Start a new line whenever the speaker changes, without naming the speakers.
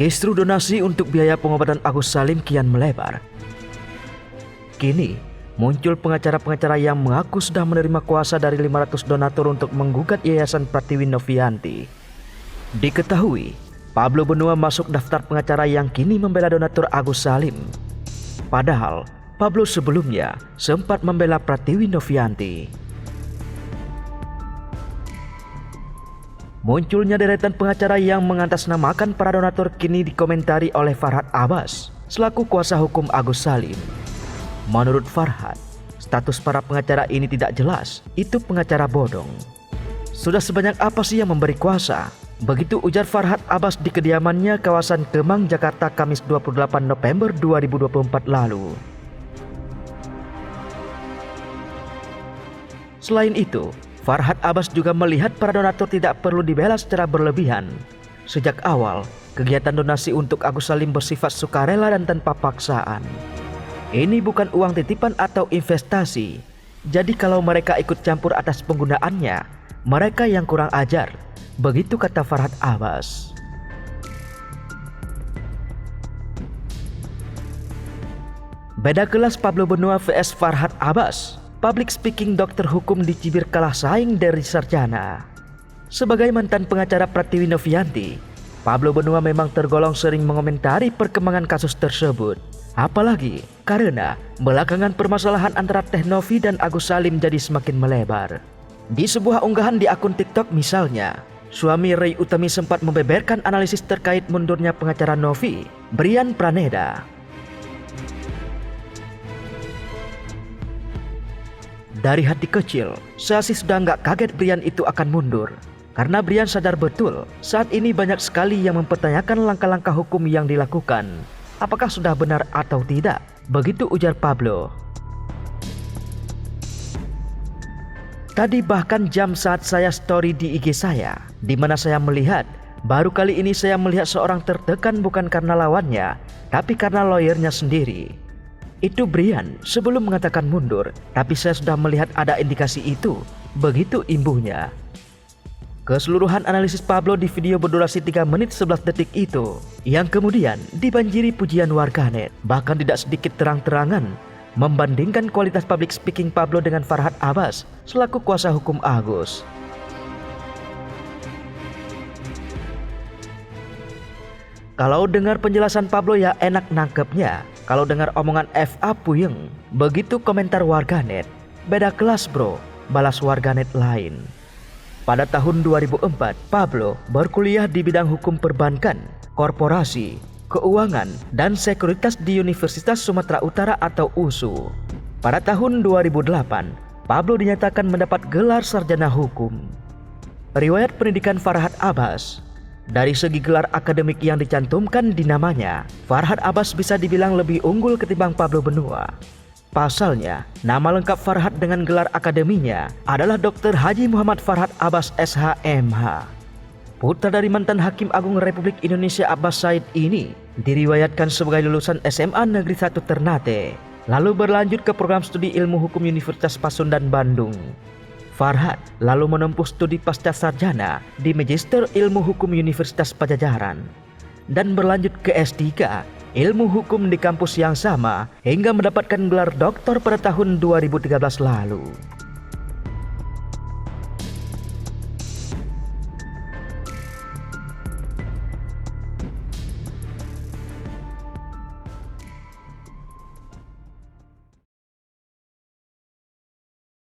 Kisru donasi untuk biaya pengobatan Agus Salim kian melebar. Kini, muncul pengacara-pengacara yang mengaku sudah menerima kuasa dari 500 donatur untuk menggugat Yayasan Pratiwi Novianti. Diketahui, Pablo Benua masuk daftar pengacara yang kini membela donatur Agus Salim. Padahal, Pablo sebelumnya sempat membela Pratiwi Novianti. Munculnya deretan pengacara yang mengatasnamakan para donatur kini dikomentari oleh Farhad Abbas selaku kuasa hukum Agus Salim. Menurut Farhad, status para pengacara ini tidak jelas, itu pengacara bodong. Sudah sebanyak apa sih yang memberi kuasa? Begitu ujar Farhad Abbas di kediamannya kawasan Kemang, Jakarta, Kamis 28 November 2024 lalu. Selain itu, Farhad Abbas juga melihat para donatur tidak perlu dibela secara berlebihan. Sejak awal, kegiatan donasi untuk Agus Salim bersifat sukarela dan tanpa paksaan. Ini bukan uang titipan atau investasi. Jadi kalau mereka ikut campur atas penggunaannya, mereka yang kurang ajar. Begitu kata Farhad Abbas. Beda kelas Pablo Benua vs Farhad Abbas. Public speaking dokter hukum dicibir kalah saing dari sarjana. Sebagai mantan pengacara Pratiwi Novianti, Pablo Benua memang tergolong sering mengomentari perkembangan kasus tersebut. Apalagi karena belakangan permasalahan antara Teh Novi dan Agus Salim jadi semakin melebar. Di sebuah unggahan di akun TikTok misalnya, suami Ray Utami sempat membeberkan analisis terkait mundurnya pengacara Novi, Brian Praneda. Dari hati kecil, saya sih sudah nggak kaget Brian itu akan mundur. Karena Brian sadar betul, saat ini banyak sekali yang mempertanyakan langkah-langkah hukum yang dilakukan. Apakah sudah benar atau tidak? Begitu ujar Pablo. Tadi bahkan jam saat saya story di IG saya, di mana saya melihat, baru kali ini saya melihat seorang tertekan bukan karena lawannya, tapi karena lawyernya sendiri. Itu Brian sebelum mengatakan mundur, tapi saya sudah melihat ada indikasi itu. Begitu imbuhnya. Keseluruhan analisis Pablo di video berdurasi 3 menit 11 detik itu, yang kemudian dibanjiri pujian warganet, bahkan tidak sedikit terang-terangan membandingkan kualitas public speaking Pablo dengan Farhad Abbas selaku kuasa hukum Agus. Kalau dengar penjelasan Pablo ya enak nangkepnya. Kalau dengar omongan FA puyeng. Begitu komentar warganet. Beda kelas bro, balas warganet lain. Pada tahun 2004, Pablo berkuliah di bidang hukum perbankan, korporasi, keuangan, dan sekuritas di Universitas Sumatera Utara atau USU. Pada tahun 2008, Pablo dinyatakan mendapat gelar sarjana hukum. Riwayat pendidikan Farhad Abbas. Dari segi gelar akademik yang dicantumkan di namanya, Farhad Abbas bisa dibilang lebih unggul ketimbang Pablo Benua. Pasalnya, nama lengkap Farhad dengan gelar akademinya adalah Dr. Haji Muhammad Farhad Abbas SHMH. Putra dari mantan Hakim Agung Republik Indonesia Abbas Said ini diriwayatkan sebagai lulusan SMA Negeri 1 Ternate, lalu berlanjut ke program studi ilmu hukum Universitas Pasundan Bandung. Farhad lalu menempuh studi pasca sarjana di Magister Ilmu Hukum Universitas Pajajaran dan berlanjut ke S3 Ilmu Hukum di kampus yang sama hingga mendapatkan gelar doktor pada tahun 2013 lalu.